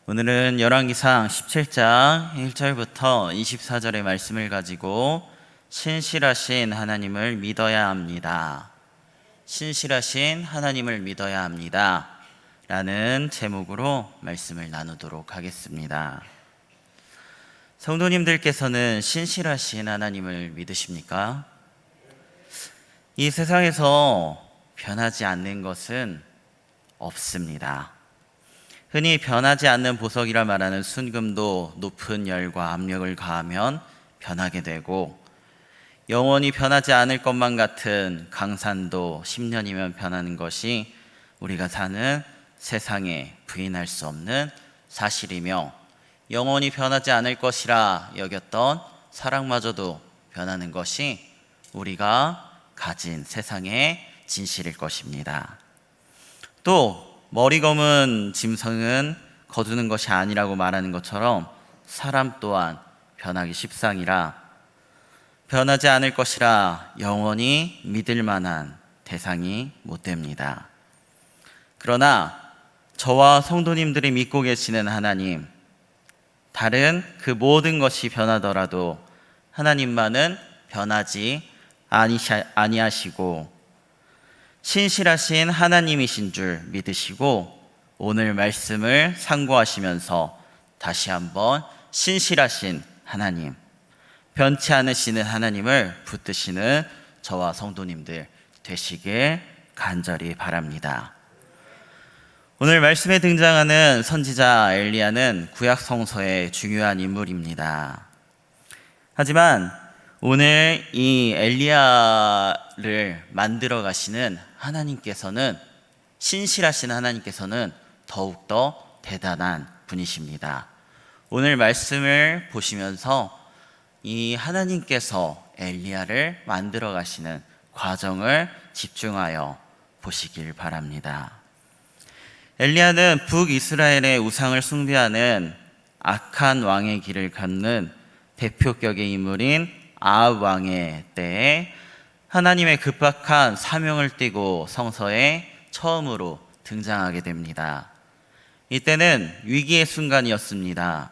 오늘은 열왕기상 17장 1절부터 24절의 말씀을 가지고 신실하신 하나님을 믿어야 합니다. 신실하신 하나님을 믿어야 합니다. 라는 제목으로 말씀을 나누도록 하겠습니다. 성도님들께서는 신실하신 하나님을 믿으십니까? 이 세상에서 변하지 않는 것은 없습니다. 흔히 변하지 않는 보석이라 말하는 순금도 높은 열과 압력을 가하면 변하게 되고, 영원히 변하지 않을 것만 같은 강산도 10년이면 변하는 것이 우리가 사는 세상에 부인할 수 없는 사실이며, 영원히 변하지 않을 것이라 여겼던 사랑마저도 변하는 것이 우리가 가진 세상의 진실일 것입니다. 또 머리 검은 짐승은 거두는 것이 아니라고 말하는 것처럼 사람 또한 변하기 십상이라 변하지 않을 것이라 영원히 믿을 만한 대상이 못 됩니다. 그러나 저와 성도님들이 믿고 계시는 하나님, 다른 그 모든 것이 변하더라도 하나님만은 변하지 아니하시고 신실하신 하나님이신 줄 믿으시고, 오늘 말씀을 상고하시면서 다시 한번 신실하신 하나님, 변치 않으시는 하나님을 붙드시는 저와 성도님들 되시길 간절히 바랍니다. 오늘 말씀에 등장하는 선지자 엘리야는 구약 성서의 중요한 인물입니다. 하지만 오늘 이 엘리야를 만들어 가시는 하나님께서는, 신실하신 하나님께서는 더욱더 대단한 분이십니다. 오늘 말씀을 보시면서 이 하나님께서 엘리야를 만들어 가시는 과정을 집중하여 보시길 바랍니다. 엘리야는 북이스라엘의 우상을 숭배하는 악한 왕의 길을 걷는 대표격의 인물인 아합 왕의 때에 하나님의 급박한 사명을 띠고 성서에 처음으로 등장하게 됩니다. 이때는 위기의 순간이었습니다.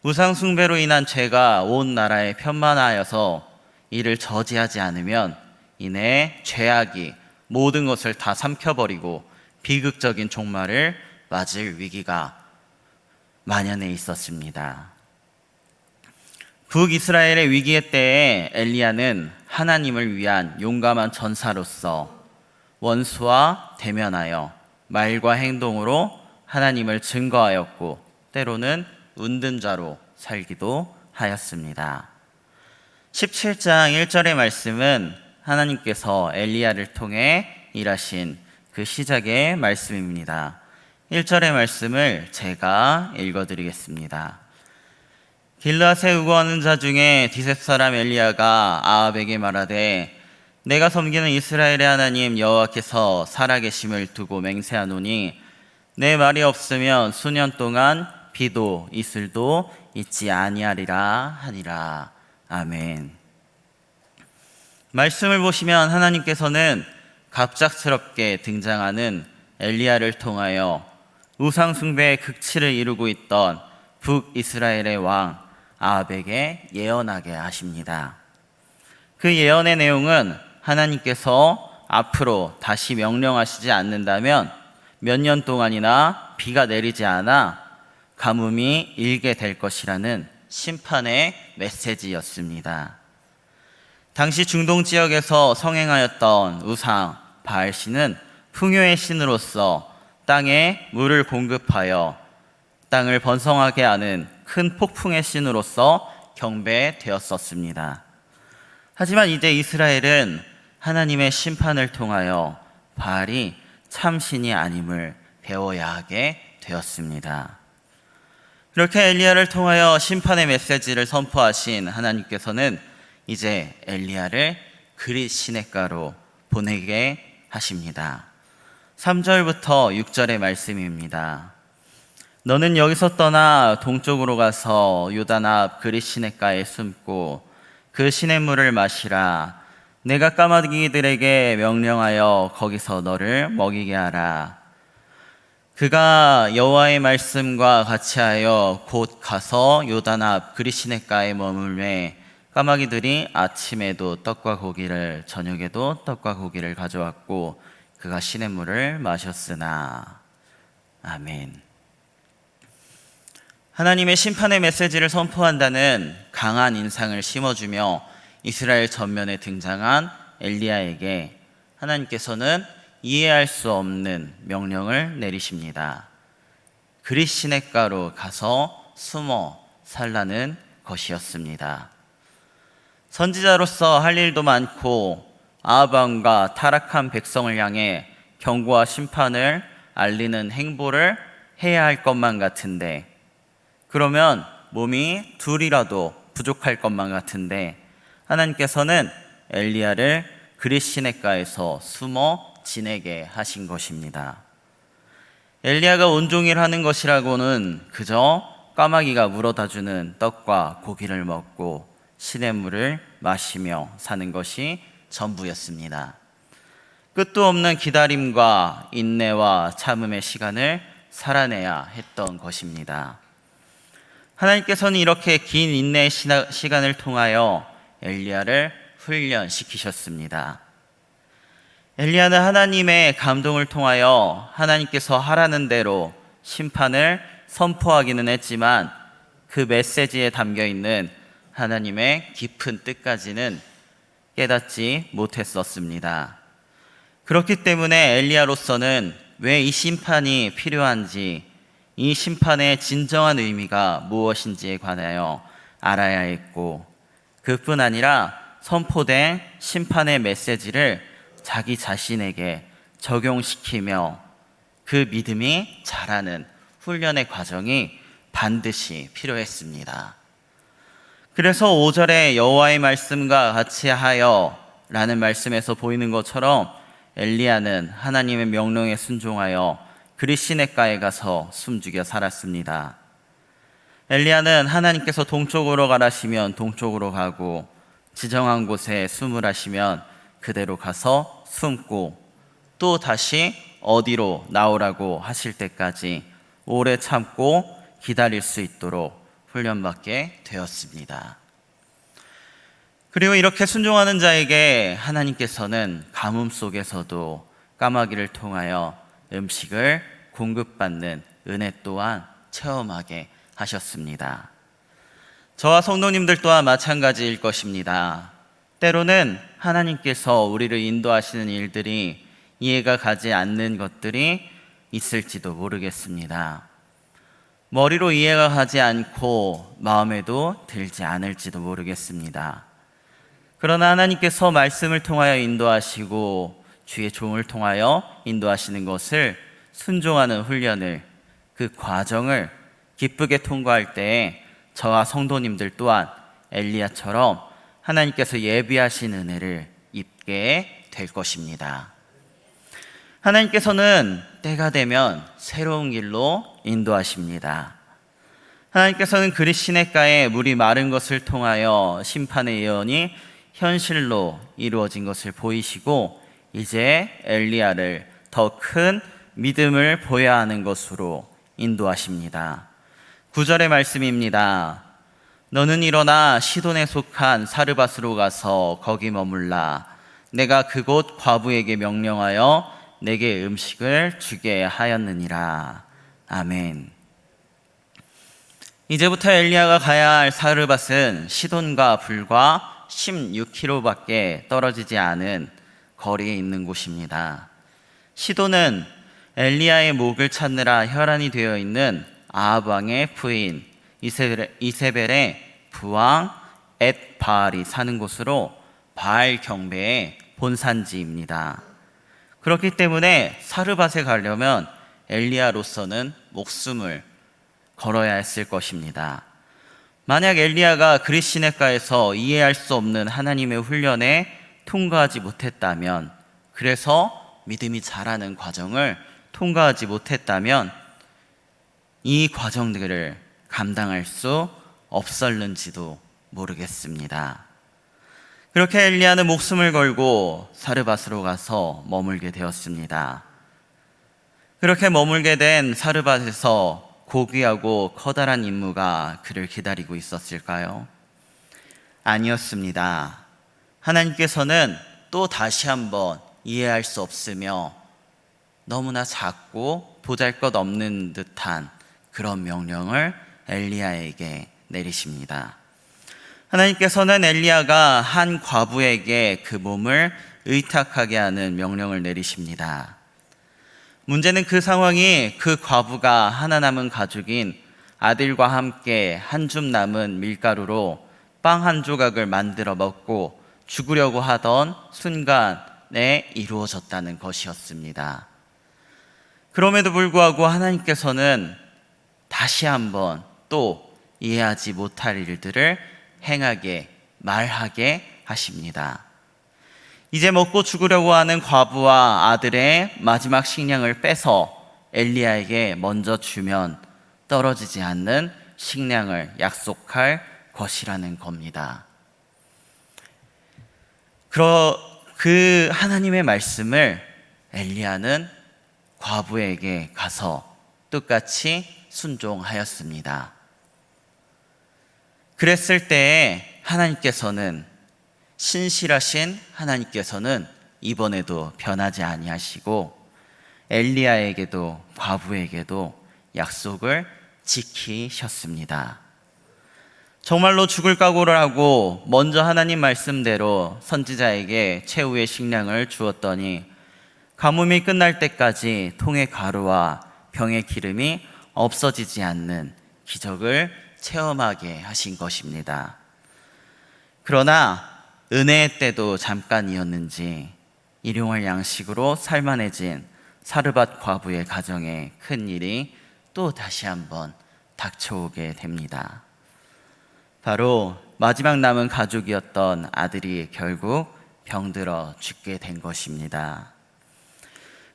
우상 숭배로 인한 죄가 온 나라에 편만하여서 이를 저지하지 않으면 이내 죄악이 모든 것을 다 삼켜버리고 비극적인 종말을 맞을 위기가 만연해 있었습니다. 북이스라엘의 위기의 때에 엘리야는 하나님을 위한 용감한 전사로서 원수와 대면하여 말과 행동으로 하나님을 증거하였고, 때로는 운둔자로 살기도 하였습니다. 17장 1절의 말씀은 하나님께서 엘리야를 통해 일하신 그 시작의 말씀입니다. 1절의 말씀을 제가 읽어드리겠습니다. 길르앗에 우거하는 자 중에 디셉 사람 엘리야가 아합에게 말하되, 내가 섬기는 이스라엘의 하나님 여호와께서 살아계심을 두고 맹세하노니 내 말이 없으면 수년 동안 비도 이슬도 있지 아니하리라 하니라. 아멘. 말씀을 보시면 하나님께서는 갑작스럽게 등장하는 엘리야를 통하여 우상 숭배의 극치를 이루고 있던 북이스라엘의 왕 아합에게 예언하게 하십니다. 그 예언의 내용은 하나님께서 앞으로 다시 명령하시지 않는다면 몇 년 동안이나 비가 내리지 않아 가뭄이 일게 될 것이라는 심판의 메시지였습니다. 당시 중동 지역에서 성행하였던 우상 바알신은 풍요의 신으로서 땅에 물을 공급하여 땅을 번성하게 하는 큰 폭풍의 신으로서 경배되었었습니다. 하지만 이제 이스라엘은 하나님의 심판을 통하여 바알이 참신이 아님을 배워야 하게 되었습니다. 이렇게 엘리야를 통하여 심판의 메시지를 선포하신 하나님께서는 이제 엘리야를 그릿 시냇가로 보내게 하십니다. 3절부터 6절의 말씀입니다. 너는 여기서 떠나 동쪽으로 가서 요단 앞 그릿 시냇가에 숨고 그 시냇물을 마시라. 내가 까마귀들에게 명령하여 거기서 너를 먹이게 하라. 그가 여호와의 말씀과 같이하여 곧 가서 요단 앞 그리시네가에 머물매 까마귀들이 아침에도 떡과 고기를 저녁에도 떡과 고기를 가져왔고 그가 시냇물을 마셨으나. 아멘. 하나님의 심판의 메시지를 선포한다는 강한 인상을 심어주며 이스라엘 전면에 등장한 엘리야에게 하나님께서는 이해할 수 없는 명령을 내리십니다. 그리시네가로 가서 숨어 살라는 것이었습니다. 선지자로서 할 일도 많고 아합 왕과 타락한 백성을 향해 경고와 심판을 알리는 행보를 해야 할 것만 같은데, 그러면 몸이 둘이라도 부족할 것만 같은데 하나님께서는 엘리야를 그리시네가에서 숨어 지내게 하신 것입니다. 엘리야가 온종일 하는 것이라고는 그저 까마귀가 물어다주는 떡과 고기를 먹고 시냇물을 마시며 사는 것이 전부였습니다. 끝도 없는 기다림과 인내와 참음의 시간을 살아내야 했던 것입니다. 하나님께서는 이렇게 긴 인내의 시간을 통하여 엘리야를 훈련시키셨습니다. 엘리야는 하나님의 감동을 통하여 하나님께서 하라는 대로 심판을 선포하기는 했지만 그 메시지에 담겨 있는 하나님의 깊은 뜻까지는 깨닫지 못했었습니다. 그렇기 때문에 엘리야로서는 왜 이 심판이 필요한지, 이 심판의 진정한 의미가 무엇인지에 관하여 알아야 했고, 그뿐 아니라 선포된 심판의 메시지를 자기 자신에게 적용시키며 그 믿음이 자라는 훈련의 과정이 반드시 필요했습니다. 그래서 5절에 여호와의 말씀과 같이 하여 라는 말씀에서 보이는 것처럼 엘리야는 하나님의 명령에 순종하여 그리시네가에 가서 숨죽여 살았습니다. 엘리야는 하나님께서 동쪽으로 가라시면 동쪽으로 가고 지정한 곳에 숨으라시면 그대로 가서 숨고 또 다시 어디로 나오라고 하실 때까지 오래 참고 기다릴 수 있도록 훈련받게 되었습니다. 그리고 이렇게 순종하는 자에게 하나님께서는 가뭄 속에서도 까마귀를 통하여 음식을 공급받는 은혜 또한 체험하게 하셨습니다. 저와 성도님들 또한 마찬가지일 것입니다. 때로는 하나님께서 우리를 인도하시는 일들이 이해가 가지 않는 것들이 있을지도 모르겠습니다. 머리로 이해가 가지 않고 마음에도 들지 않을지도 모르겠습니다. 그러나 하나님께서 말씀을 통하여 인도하시고 주의 종을 통하여 인도하시는 것을 순종하는 훈련을, 그 과정을 기쁘게 통과할 때에 저와 성도님들 또한 엘리야처럼 하나님께서 예비하신 은혜를 입게 될 것입니다. 하나님께서는 때가 되면 새로운 길로 인도하십니다. 하나님께서는 그리시네가에 물이 마른 것을 통하여 심판의 예언이 현실로 이루어진 것을 보이시고 이제 엘리야를 더 큰 믿음을 보여야 하는 것으로 인도하십니다. 9절의 말씀입니다. 너는 일어나 시돈에 속한 사르밧으로 가서 거기 머물라. 내가 그곳 과부에게 명령하여 내게 음식을 주게 하였느니라. 아멘. 이제부터 엘리야가 가야 할 사르밧은 시돈과 불과 16km밖에 떨어지지 않은 거리에 있는 곳입니다. 시돈은 엘리야의 목을 찾느라 혈안이 되어 있는 아합 왕의 부인 이세벨의 부왕 엣바알이 사는 곳으로 바알 경배의 본산지입니다. 그렇기 때문에 사르밧에 가려면 엘리야로서는 목숨을 걸어야 했을 것입니다. 만약 엘리야가 그리시네가에서 이해할 수 없는 하나님의 훈련에 통과하지 못했다면, 그래서 믿음이 자라는 과정을 통과하지 못했다면 이 과정들을 감당할 수 없었는지도 모르겠습니다. 그렇게 엘리야는 목숨을 걸고 사르밧으로 가서 머물게 되었습니다. 그렇게 머물게 된 사르밧에서 고귀하고 커다란 임무가 그를 기다리고 있었을까요? 아니었습니다. 하나님께서는 또 다시 한번 이해할 수 없으며 너무나 작고 보잘것없는 듯한 그런 명령을 엘리야에게 내리십니다. 하나님께서는 엘리야가 한 과부에게 그 몸을 의탁하게 하는 명령을 내리십니다. 문제는 그 상황이 그 과부가 하나 남은 가족인 아들과 함께 한 줌 남은 밀가루로 빵 한 조각을 만들어 먹고 죽으려고 하던 순간에 이루어졌다는 것이었습니다. 그럼에도 불구하고 하나님께서는 다시 한번 또 이해하지 못할 일들을 행하게, 말하게 하십니다. 이제 먹고 죽으려고 하는 과부와 아들의 마지막 식량을 빼서 엘리야에게 먼저 주면 떨어지지 않는 식량을 약속할 것이라는 겁니다. 그 하나님의 말씀을 엘리야는 과부에게 가서 똑같이 순종하였습니다. 그랬을 때에 하나님께서는, 신실하신 하나님께서는 이번에도 변하지 아니하시고 엘리야에게도 과부에게도 약속을 지키셨습니다. 정말로 죽을 각오를 하고 먼저 하나님 말씀대로 선지자에게 최후의 식량을 주었더니 가뭄이 끝날 때까지 통의 가루와 병의 기름이 없어지지 않는 기적을 체험하게 하신 것입니다. 그러나 은혜의 때도 잠깐이었는지 일용할 양식으로 살만해진 사르밧 과부의 가정에 큰 일이 또 다시 한번 닥쳐오게 됩니다. 바로 마지막 남은 가족이었던 아들이 결국 병들어 죽게 된 것입니다.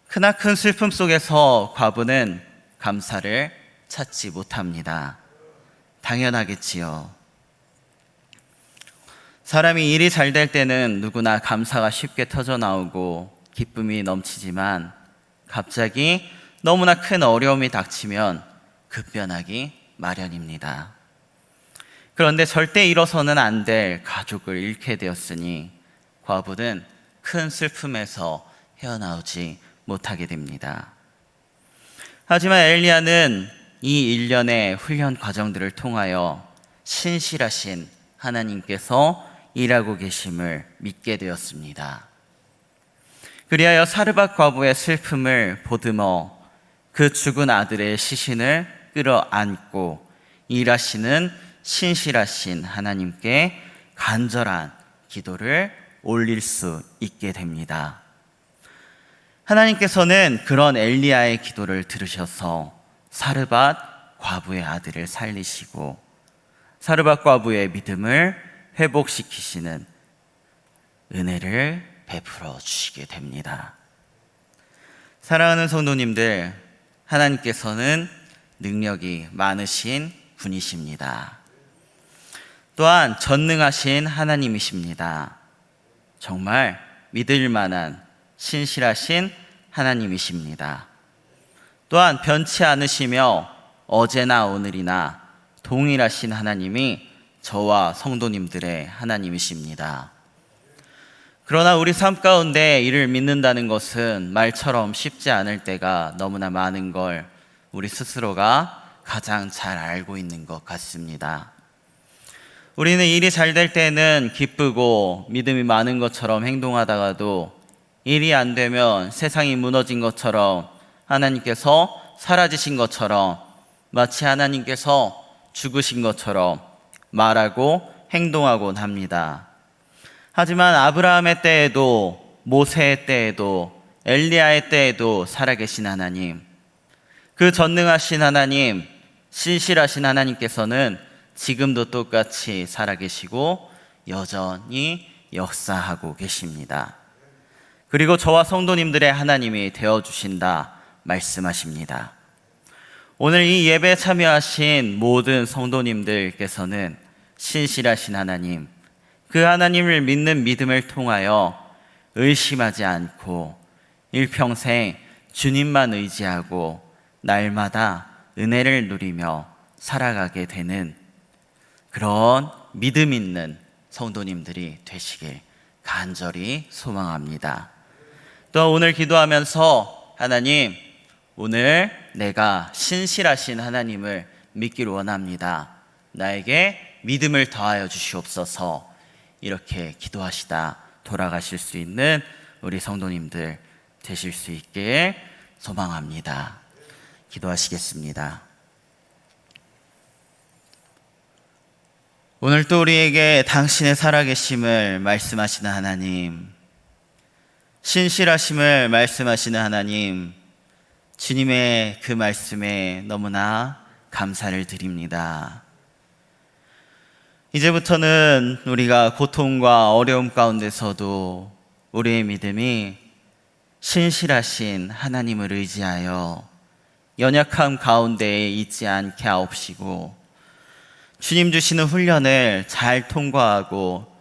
크나큰 슬픔 속에서 과부는 감사를 찾지 못합니다. 당연하겠지요. 사람이 일이 잘 될 때는 누구나 감사가 쉽게 터져 나오고 기쁨이 넘치지만 갑자기 너무나 큰 어려움이 닥치면 급변하기 마련입니다. 그런데 절대 잃어서는 안 될 가족을 잃게 되었으니 과부는 큰 슬픔에서 헤어나오지 못하게 됩니다. 하지만 엘리야는 이 일련의 훈련 과정들을 통하여 신실하신 하나님께서 일하고 계심을 믿게 되었습니다. 그리하여 사르밧 과부의 슬픔을 보듬어 그 죽은 아들의 시신을 끌어안고 일하시는 신실하신 하나님께 간절한 기도를 올릴 수 있게 됩니다. 하나님께서는 그런 엘리야의 기도를 들으셔서 사르밧 과부의 아들을 살리시고 사르밧 과부의 믿음을 회복시키시는 은혜를 베풀어 주시게 됩니다. 사랑하는 성도님들, 하나님께서는 능력이 많으신 분이십니다. 또한 전능하신 하나님이십니다. 정말 믿을 만한 신실하신 하나님이십니다. 또한 변치 않으시며 어제나 오늘이나 동일하신 하나님이 저와 성도님들의 하나님이십니다. 그러나 우리 삶 가운데 이를 믿는다는 것은 말처럼 쉽지 않을 때가 너무나 많은 걸 우리 스스로가 가장 잘 알고 있는 것 같습니다. 우리는 일이 잘 될 때는 기쁘고 믿음이 많은 것처럼 행동하다가도 일이 안 되면 세상이 무너진 것처럼, 하나님께서 사라지신 것처럼, 마치 하나님께서 죽으신 것처럼 말하고 행동하곤 합니다. 하지만 아브라함의 때에도, 모세의 때에도, 엘리야의 때에도 살아계신 하나님, 그 전능하신 하나님, 신실하신 하나님께서는 지금도 똑같이 살아계시고 여전히 역사하고 계십니다. 그리고 저와 성도님들의 하나님이 되어주신다 말씀하십니다. 오늘 이 예배에 참여하신 모든 성도님들께서는 신실하신 하나님, 그 하나님을 믿는 믿음을 통하여 의심하지 않고 일평생 주님만 의지하고 날마다 은혜를 누리며 살아가게 되는 그런 믿음 있는 성도님들이 되시길 간절히 소망합니다. 또 오늘 기도하면서 하나님, 오늘 내가 신실하신 하나님을 믿기를 원합니다. 나에게 믿음을 더하여 주시옵소서. 이렇게 기도하시다 돌아가실 수 있는 우리 성도님들 되실 수 있길 소망합니다. 기도하시겠습니다. 오늘 또 우리에게 당신의 살아계심을 말씀하시는 하나님, 신실하심을 말씀하시는 하나님, 주님의 그 말씀에 너무나 감사를 드립니다. 이제부터는 우리가 고통과 어려움 가운데서도 우리의 믿음이 신실하신 하나님을 의지하여 연약함 가운데에 있지 않게 하옵시고, 주님 주시는 훈련을 잘 통과하고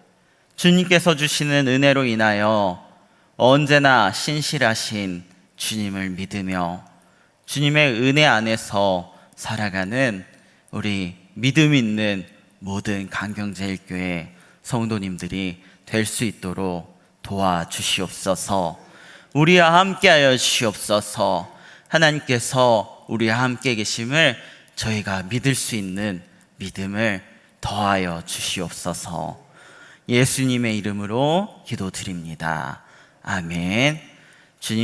주님께서 주시는 은혜로 인하여 언제나 신실하신 주님을 믿으며 주님의 은혜 안에서 살아가는 우리 믿음 있는 모든 강경제일교회 성도님들이 될 수 있도록 도와주시옵소서. 우리와 함께하여 주시옵소서. 하나님께서 우리와 함께 계심을 저희가 믿을 수 있는 믿음을 더하여 주시옵소서. 예수님의 이름으로 기도드립니다. 아멘. 주님